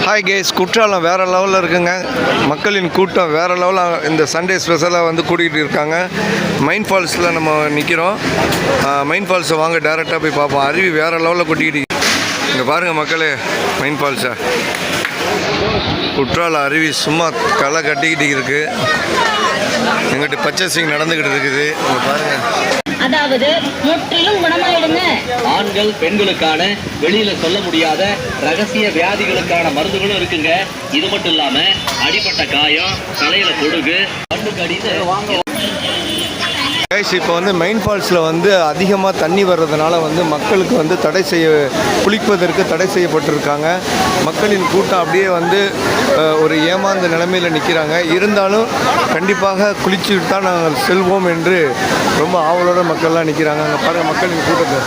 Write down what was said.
Hi guys, Courtallam வேறு லெவலில் இருக்குங்க. மக்களின் கூட்டம் வேறு லெவலில் இந்த சண்டே ஸ்பெஷலாக வந்து கூட்டிகிட்டு இருக்காங்க. மைன் ஃபால்ஸில் நம்ம நிற்கிறோம். மைன் ஃபால்ஸை வாங்க டேரெக்டாக போய் பார்ப்போம். அருவி வேறு லெவலில் கொட்டிக்கிட்டு இங்கே பாருங்கள் மக்களே, மைன் ஃபால்ஸை. குற்றாலம் அருவி சும்மா களை கட்டிக்கிட்டு இருக்குது. எங்கிட்ட பர்ச்சேசிங் நடந்துக்கிட்டு இருக்குது. இங்கே பாருங்கள். அதாவது முற்றிலும் குணமாயிடுங்க. ஆண்கள் பெண்களுக்கான வெளியில சொல்ல முடியாத ரகசிய வியாதிகளுக்கான மருந்துகளும் இருக்குங்க. இது மட்டும் இல்லாம அடிப்பட்ட காயம், தலையில பொடுகு, கண்ணுக்கு அடித்து இப்போ வந்து மெயின் ஃபால்ஸில் வந்து அதிகமாக தண்ணி வர்றதுனால வந்து மக்களுக்கு வந்து குளிப்பதற்கு தடை செய்யப்பட்டிருக்காங்க. மக்களின் கூட்டம் அப்படியே வந்து ஒரு ஏமாந்த நிலைமையில் நிற்கிறாங்க. இருந்தாலும் கண்டிப்பாக குளிச்சுட்டு தான் நாங்கள் செல்வோம் என்று ரொம்ப ஆவலோட மக்கள்லாம் நிற்கிறாங்க. அங்கே பாருங்கள் மக்களின் கூட்டத்தை.